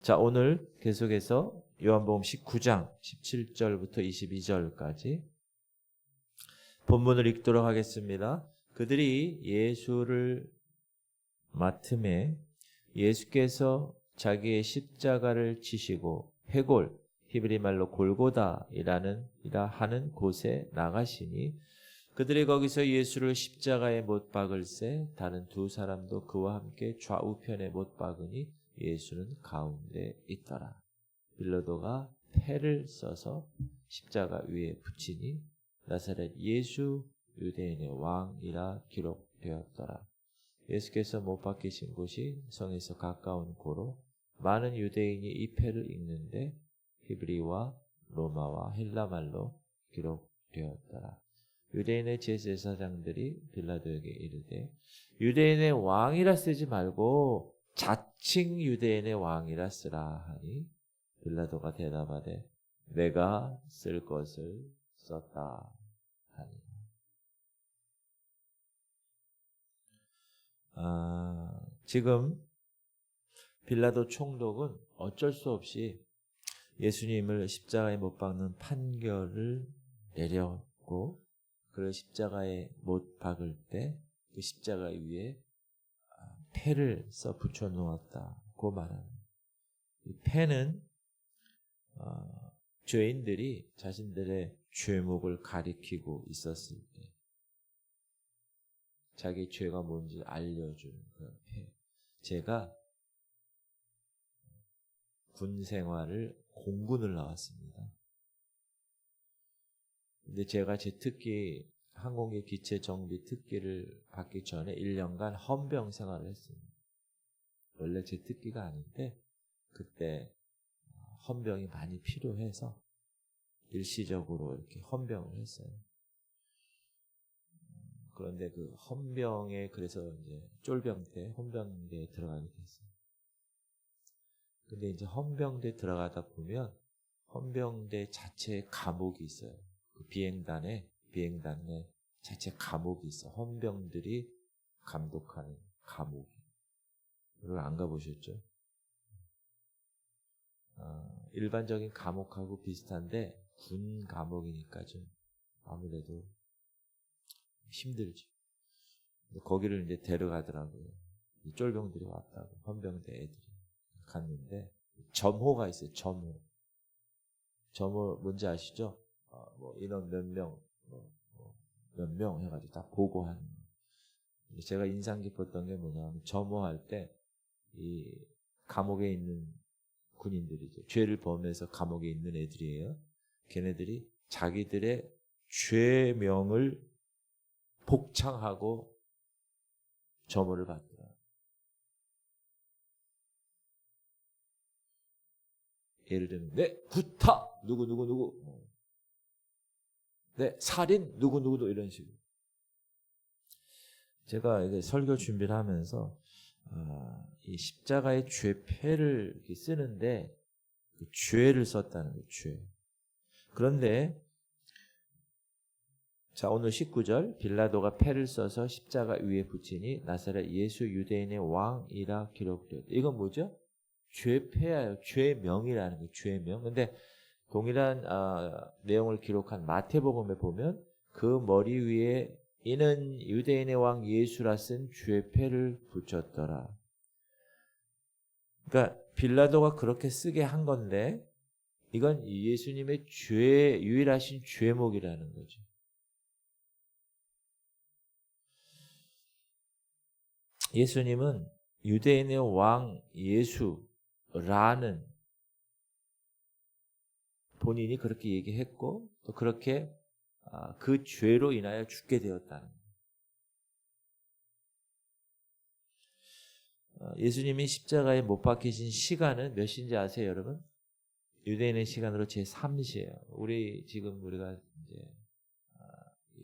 자, 오늘 계속해서 요한복음 19장 17절부터 22절까지 본문을 읽도록 하겠습니다. 그들이 예수를 맡음에 예수께서 자기의 십자가를 지시고 회골, 히브리 말로 골고다이라 하는 곳에 나가시니 그들이 거기서 예수를 십자가에 못 박을새 다른 두 사람도 그와 함께 좌우편에 못 박으니 예수는 가운데 있더라. 빌라도가 패를 써서 십자가 위에 붙이니 나사렛 예수 유대인의 왕이라 기록되었더라. 예수께서 못 박히신 곳이 성에서 가까운 고로 많은 유대인이 이 패를 읽는데 히브리와 로마와 헬라말로 기록되었더라. 유대인의 제사장들이 빌라도에게 이르되 유대인의 왕이라 쓰지 말고 자칭 유대인의 왕이라 쓰라 하니 빌라도가 대답하되 내가 쓸 것을 썼다 하니. 지금 빌라도 총독은 어쩔 수 없이 예수님을 십자가에 못 박는 판결을 내렸고 그를 십자가에 못 박을 때 그 십자가 위에 패를 써 붙여 놓았다고 말합니다. 이 패는 죄인들이 자신들의 죄목을 가리키고 있었을 때 자기 죄가 뭔지 알려주는 그런 패. 제가 군 생활을 공군을 나왔습니다. 근데 제가 제 특기 항공기 기체 정비 특기를 받기 전에 1년간 헌병 생활을 했습니다. 원래 제 특기가 아닌데 그때 헌병이 많이 필요해서 일시적으로 이렇게 헌병을 했어요. 그런데 그 헌병에 그래서 이제 쫄병대, 헌병대에 들어가게 됐어요. 근데 이제 헌병대 들어가다 보면 헌병대 자체에 감옥이 있어요. 그 비행단 내 자체 감옥이 있어. 헌병들이 감독하는 감옥이. 여러분 안 가보셨죠? 일반적인 감옥하고 비슷한데 군 감옥이니까 좀 아무래도 힘들죠. 거기를 이제 데려가더라고요. 이 쫄병들이 왔다고 헌병대 애들이 갔는데 점호가 있어요. 점호 뭔지 아시죠? 뭐 인원 몇 명, 몇 명 해가지고 다 보고하는. 제가 인상 깊었던 게 뭐냐면 점호할 때 이 감옥에 있는 군인들이죠. 죄를 범해서 감옥에 있는 애들이에요. 걔네들이 자기들의 죄명을 복창하고 점호를 받더라. 예를 들면 네 구타 누구 네 살인 누구 이런 식으로. 제가 이게 설교 준비를 하면서 이 십자가의 죄패를 이렇게 쓰는데 그 죄를 썼다는 거예요. 죄. 그런데 자 오늘 19절 빌라도가 패를 써서 십자가 위에 붙이니 나사렛 예수 유대인의 왕이라 기록되었다. 이건 뭐죠? 죄패예요. 죄명이라는 거예요. 죄명. 근데 동일한 내용을 기록한 마태복음에 보면 그 머리 위에 이는 유대인의 왕 예수라 쓴 죄패를 붙였더라. 그러니까 빌라도가 그렇게 쓰게 한 건데 이건 예수님의 유일하신 죄목이라는 거죠. 예수님은 유대인의 왕 예수라는 본인이 그렇게 얘기했고 또 그렇게 그 죄로 인하여 죽게 되었다는 거예요. 예수님이 십자가에 못 박히신 시간은 몇 시인지 아세요, 여러분? 유대인의 시간으로 제3시예요. 우리가 이제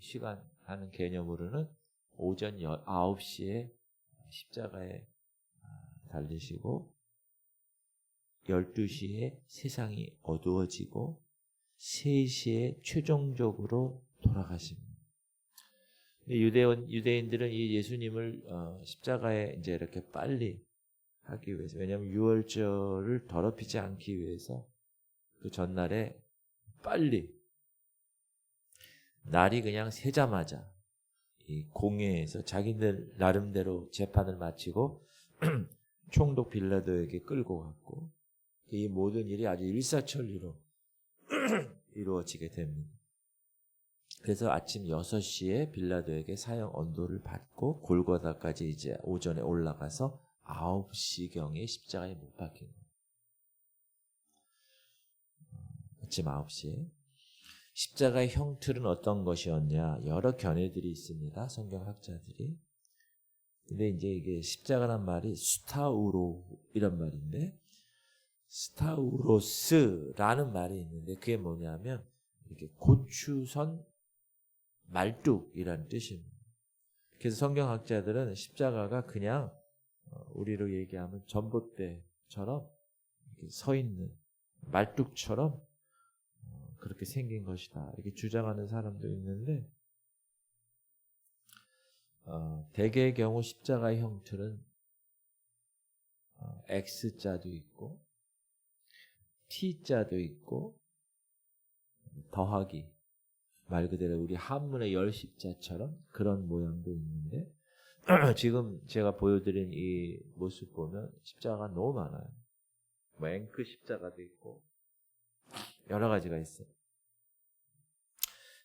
시간 하는 개념으로는 오전 9시에 십자가에 달리시고 12시에 세상이 어두워지고 3시에 최종적으로 돌아가십니다. 유대인들은 이 예수님을 십자가에 이제 이렇게 빨리 하기 위해서. 왜냐하면 유월절을 더럽히지 않기 위해서 그 전날에 빨리 날이 그냥 새자마자 이 공회에서 자기들 나름대로 재판을 마치고 총독 빌라도에게 끌고 갔고 이 모든 일이 아주 일사천리로 이루어지게 됩니다. 그래서 아침 6시에 빌라도에게 사형 언도를 받고 골고다까지 이제 오전에 올라가서 9시경에 십자가에 못 박힌 거예요. 아침 9시에. 십자가의 형틀은 어떤 것이었냐? 여러 견해들이 있습니다. 성경학자들이. 근데 이제 이게 십자가란 말이 스타우로 이런 말인데 스타우로스라는 말이 있는데 그게 뭐냐면 이렇게 고추선 말뚝이라는 뜻입니다. 그래서 성경학자들은 십자가가 그냥 우리로 얘기하면 전봇대처럼 이렇게 서 있는 말뚝처럼 그렇게 생긴 것이다. 이렇게 주장하는 사람도 있는데 대개의 경우 십자가의 형틀은 X자도 있고 T자도 있고 더하기 말 그대로 우리 한문의 열십자처럼 그런 모양도 있는데 지금 제가 보여드린 이 모습 보면 십자가가 너무 많아요. 뭐 앵크 십자가도 있고 여러 가지가 있어요.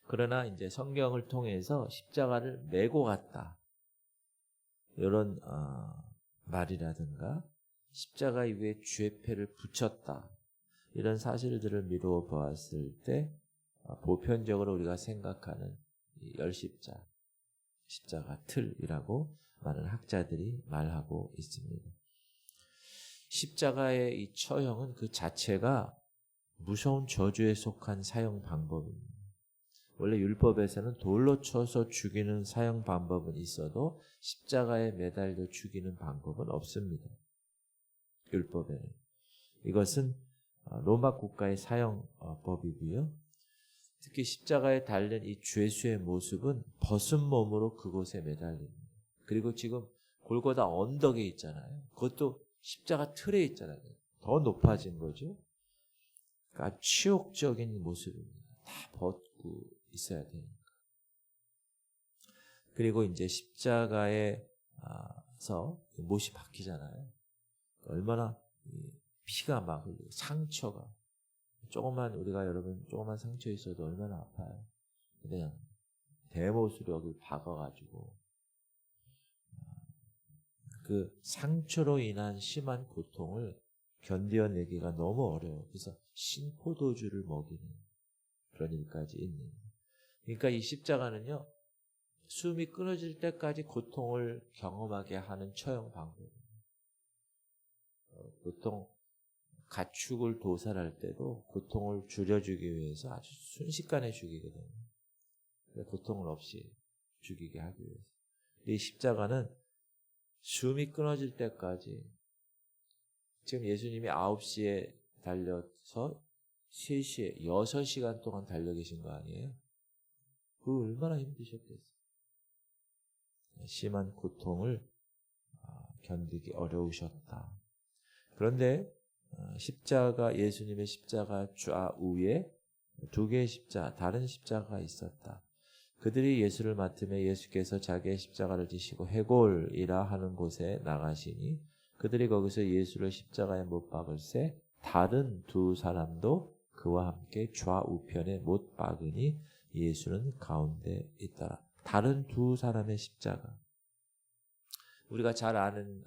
그러나 이제 성경을 통해서 십자가를 메고 갔다. 이런 말이라든가 십자가 위에 쥐패를 붙였다. 이런 사실들을 미루어 보았을 때 보편적으로 우리가 생각하는 열십자, 십자가 틀이라고 많은 학자들이 말하고 있습니다. 십자가의 이 처형은 그 자체가 무서운 저주에 속한 사형 방법입니다. 원래 율법에서는 돌로 쳐서 죽이는 사형 방법은 있어도 십자가에 매달려 죽이는 방법은 없습니다. 율법에는. 이것은 로마 국가의 사형법이고요. 특히 십자가에 달린 이 죄수의 모습은 벗은 몸으로 그곳에 매달립니다. 그리고 지금 골고다 언덕에 있잖아요. 그것도 십자가 틀에 있잖아요. 더 높아진 거죠. 그러니까 치욕적인 모습입니다. 다 벗고 있어야 되니까. 그리고 이제 십자가에서 못이 박히잖아요. 얼마나 피가 막 흘리고 상처가 조금만 우리가 여러분 조금만 상처 있어도 얼마나 아파요. 그냥 대못으로 여기 박아가지고 그 상처로 인한 심한 고통을 견뎌내기가 너무 어려워요. 그래서 신포도주를 먹이는 그런 일까지 있는. 그러니까 이 십자가는요. 숨이 끊어질 때까지 고통을 경험하게 하는 처형 방법입니다. 보통 가축을 도살할 때도 고통을 줄여주기 위해서 아주 순식간에 죽이거든요. 고통을 없이 죽이게 하기 위해서. 이 십자가는 숨이 끊어질 때까지 지금 예수님이 9시에 달려서 3시에 6시간 동안 달려 계신 거 아니에요? 그 얼마나 힘드셨겠어요. 심한 고통을 견디기 어려우셨다. 그런데 십자가 예수님의 십자가 좌우에 2개의 십자가 다른 십자가가 있었다. 그들이 예수를 맡으며 예수께서 자기의 십자가를 지시고 해골이라 하는 곳에 나가시니 그들이 거기서 예수를 십자가에 못 박을새 다른 2 사람도 그와 함께 좌우편에 못 박으니 예수는 가운데 있더라. 다른 2 사람의 십자가. 우리가 잘 아는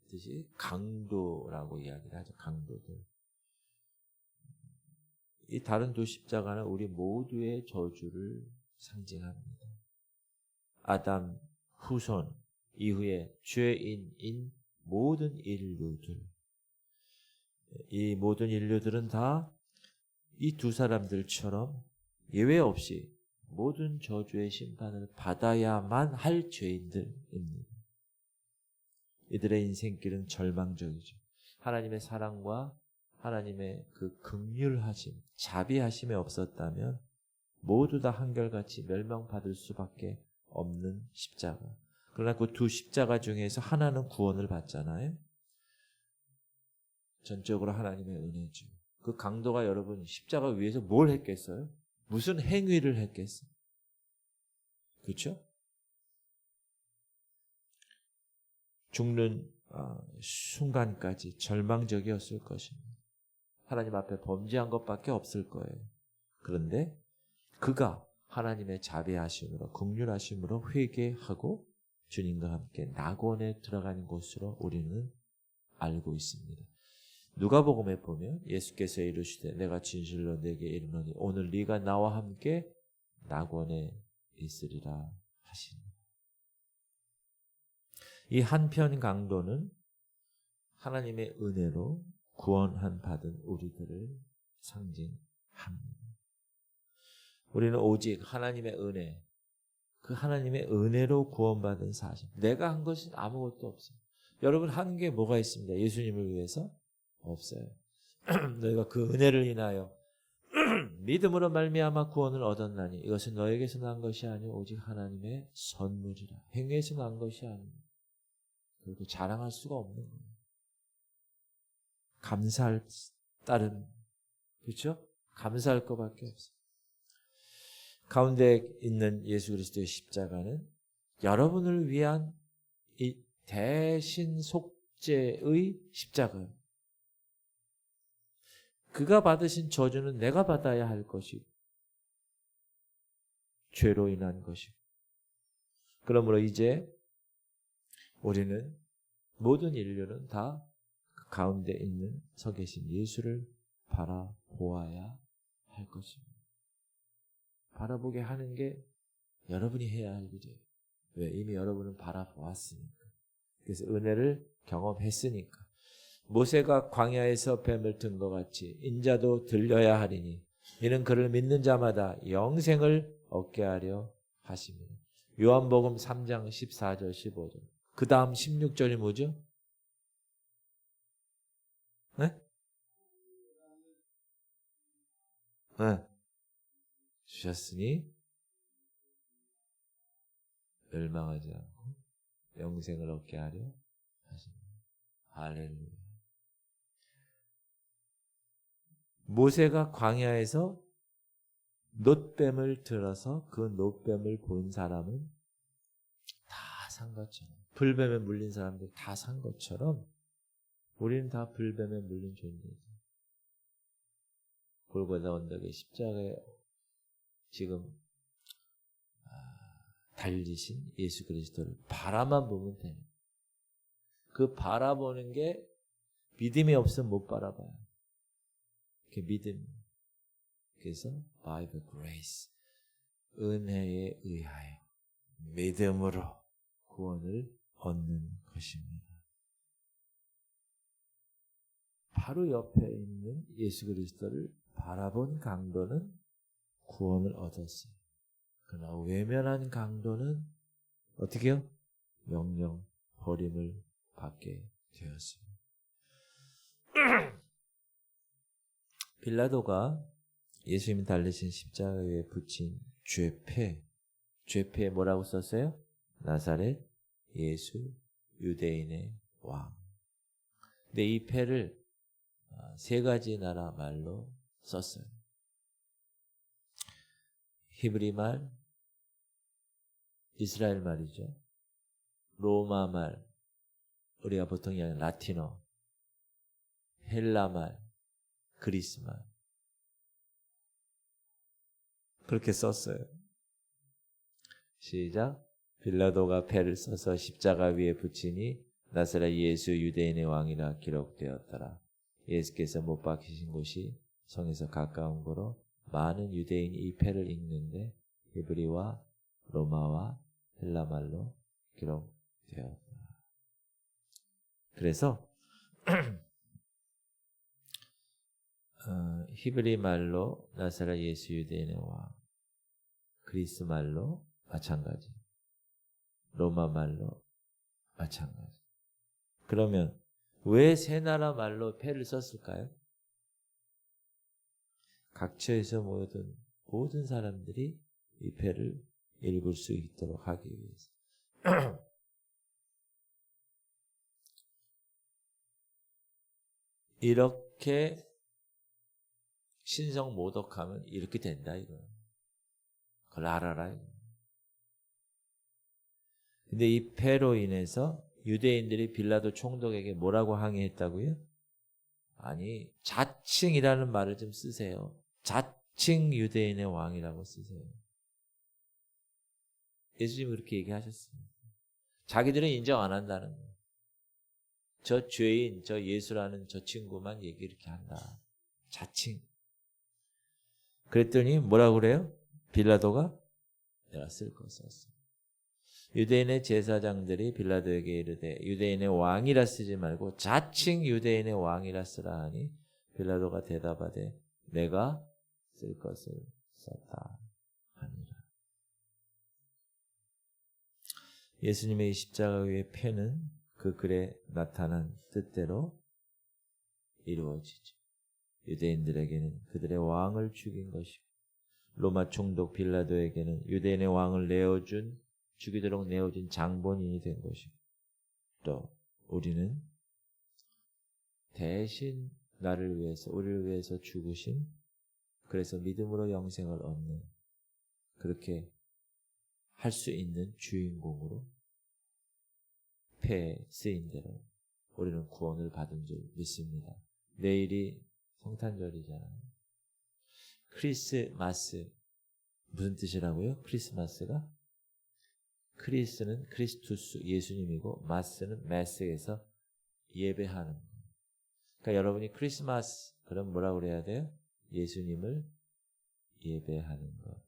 듯이 강도라고 이야기를 하죠. 강도들. 이 다른 2 십자가는 우리 모두의 저주를 상징합니다. 아담 후손 이후에 죄인인 모든 인류들. 이 모든 인류들은 다 이 2 사람들처럼 예외 없이 모든 저주의 심판을 받아야만 할 죄인들입니다. 이들의 인생길은 절망적이죠. 하나님의 사랑과 하나님의 그 긍휼하심, 자비하심이 없었다면 모두 다 한결같이 멸망받을 수밖에 없는 십자가. 그러나 그 2 십자가 중에서 하나는 구원을 받잖아요. 전적으로 하나님의 은혜죠. 그 강도가 여러분 십자가 위에서 뭘 했겠어요? 무슨 행위를 했겠어요? 그렇죠? 죽는 순간까지 절망적이었을 것입니다. 하나님 앞에 범죄한 것밖에 없을 거예요. 그런데 그가 하나님의 자비하심으로 긍휼하심으로 회개하고 주님과 함께 낙원에 들어가는 곳으로 우리는 알고 있습니다. 누가복음에 보면 예수께서 이르시되 내가 진실로 네게 이르노니 오늘 네가 나와 함께 낙원에 있으리라 하시니 이 한편 강도는 하나님의 은혜로 구원한 받은 우리들을 상징합니다. 우리는 오직 하나님의 은혜, 그 하나님의 은혜로 구원받은 사실. 내가 한 것은 아무것도 없어요. 여러분 한 게 뭐가 있습니다. 예수님을 위해서? 없어요. 너희가 그 은혜를 인하여 믿음으로 말미암아 구원을 얻었나니 이것은 너에게서 난 것이 아니오 오직 하나님의 선물이라. 행위에서 난 것이 아니오. 그리고 자랑할 수가 없는 거예요. 감사할 따름, 그렇죠? 감사할 것밖에 없어요. 가운데 있는 예수 그리스도의 십자가는 여러분을 위한 이 대신 속죄의 십자가예요. 그가 받으신 저주는 내가 받아야 할 것이고 죄로 인한 것이고 그러므로 이제 우리는 모든 인류는 다 그 가운데 있는 서 계신 예수를 바라보아야 할 것입니다. 바라보게 하는 게 여러분이 해야 할 일이에요. 왜? 이미 여러분은 바라보았으니까. 그래서 은혜를 경험했으니까. 모세가 광야에서 뱀을 든 것 같이 인자도 들려야 하리니 이는 그를 믿는 자마다 영생을 얻게 하려 하심이라. 요한복음 3장 14절 15절. 그 다음 16절이 뭐죠? 네? 네. 주셨으니 멸망하지 않고 영생을 얻게 하려 하십니다. 할렐루야. 모세가 광야에서 놋뱀을 들어서 그 놋뱀을 본 사람은 다 산 것처럼, 불뱀에 물린 사람들 다 산 것처럼 우리는 다 불뱀에 물린 존재죠. 골고다 언덕의 십자가에 지금 달리신 예수 그리스도를 바라만 보면 돼요. 그 바라보는 게 믿음이 없으면 못 바라봐요. 그 믿음. 그래서 by the grace, 은혜에 의하여 믿음으로 구원을 얻는 것입니다. 바로 옆에 있는 예수 그리스도를 바라본 강도는 구원을 얻었어요. 그러나 외면한 강도는 어떻게 해요? 영영 버림을 받게 되었습니다. 빌라도가 예수님이 달리신 십자가에 붙인 죄패에 뭐라고 썼어요? 나사렛 예수 유대인의 왕. 근데 이 패를 세 가지 나라 말로 썼어요. 히브리 말, 이스라엘 말이죠. 로마 말, 우리가 보통 얘기하는 라틴어, 헬라 말, 그리스 말. 그렇게 썼어요. 시작. 빌라도가 패를 써서 십자가 위에 붙이니 나사렛 예수 유대인의 왕이라 기록되었더라. 예수께서 못 박히신 곳이 성에서 가까운 거로 많은 유대인이 이 패를 읽는데 히브리와 로마와 헬라말로 기록되었다. 그래서 히브리 말로 나사렛 예수 유대인의 왕, 그리스 말로 마찬가지, 로마 말로 마찬가지. 그러면 왜 세 나라 말로 패를 썼을까요? 각처에서 모든 사람들이 이 패를 읽을 수 있도록 하기 위해서. 이렇게 신성 모독하면 이렇게 된다 이거. 그걸 알아라. 근데 이 패로 인해서 유대인들이 빌라도 총독에게 뭐라고 항의했다고요? 아니 자칭이라는 말을 좀 쓰세요. 자칭 유대인의 왕이라고 쓰세요. 예수님이 그렇게 얘기하셨습니다. 자기들은 인정 안 한다는 거예요. 저 죄인, 저 예수라는 저 친구만 얘기 이렇게 한다. 자칭. 그랬더니 뭐라고 그래요? 빌라도가 내가 쓸 거 썼어. 유대인의 제사장들이 빌라도에게 이르되 유대인의 왕이라 쓰지 말고 자칭 유대인의 왕이라 쓰라 하니 빌라도가 대답하되 내가 쓸 것을 썼다 하니라. 예수님의 십자가 위의 패는 그 글에 나타난 뜻대로 이루어지죠. 유대인들에게는 그들의 왕을 죽인 것이고 로마 총독 빌라도에게는 유대인의 왕을 죽이도록 내어준 장본인이 된 것이고 또 우리는 대신 나를 위해서 우리를 위해서 죽으신 그래서 믿음으로 영생을 얻는 그렇게 할 수 있는 주인공으로 패에 쓰인 대로 우리는 구원을 받은 줄 믿습니다. 내일이 성탄절이잖아요. 크리스마스 무슨 뜻이라고요? 크리스마스가? 크리스는 크리스투스 예수님이고 마스는 메스에서 예배하는 거예요. 그러니까 여러분이 크리스마스 그럼 뭐라고 그래야 돼요? 예수님을 예배하는 것.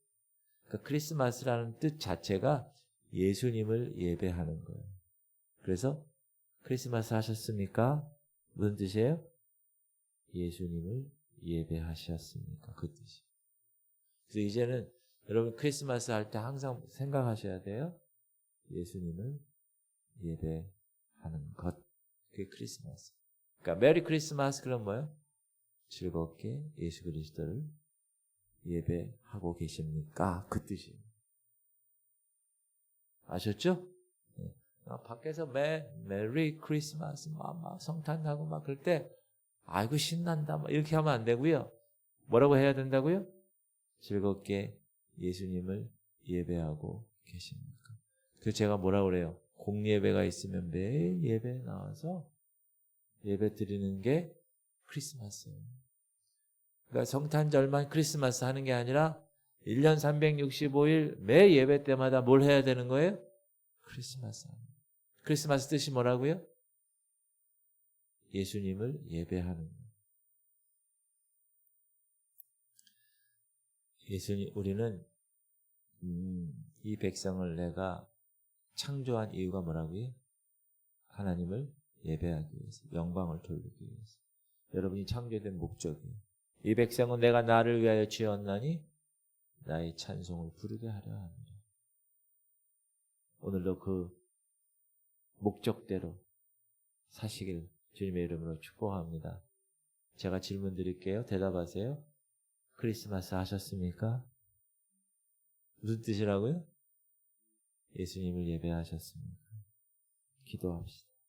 그러니까 크리스마스라는 뜻 자체가 예수님을 예배하는 거예요. 그래서 크리스마스 하셨습니까? 무슨 뜻이에요? 예수님을 예배하셨습니까? 그 뜻이. 그래서 이제는 여러분 크리스마스 할 때 항상 생각하셔야 돼요. 예수님을 예배하는 것. 그게 크리스마스. 그러니까 메리 크리스마스 그럼 뭐예요? 즐겁게 예수 그리스도를 예배하고 계십니까? 그 뜻이에요. 아셨죠? 네. 밖에서 메리 크리스마스 막 성탄하고 막 그럴 때 아이고 신난다 막 이렇게 하면 안 되고요. 뭐라고 해야 된다고요? 즐겁게 예수님을 예배하고 계십니까? 그래서 제가 뭐라고 그래요? 공예배가 있으면 매일 예배 나와서 예배 드리는 게 크리스마스예요. 그러니까 성탄절만 크리스마스 하는 게 아니라 1년 365일 매 예배 때마다 뭘 해야 되는 거예요? 크리스마스. 크리스마스 뜻이 뭐라고요? 예수님을 예배하는 거예요. 우리는 이 백성을 내가 창조한 이유가 뭐라고요? 하나님을 예배하기 위해서, 영광을 돌리기 위해서. 여러분이 창조된 목적이에요. 이 백성은 내가 나를 위하여 지었나니 나의 찬송을 부르게 하려 합니다. 오늘도 그 목적대로 사시길 주님의 이름으로 축복합니다. 제가 질문 드릴게요. 대답하세요. 크리스마스 하셨습니까? 무슨 뜻이라고요? 예수님을 예배하셨습니까? 기도합시다.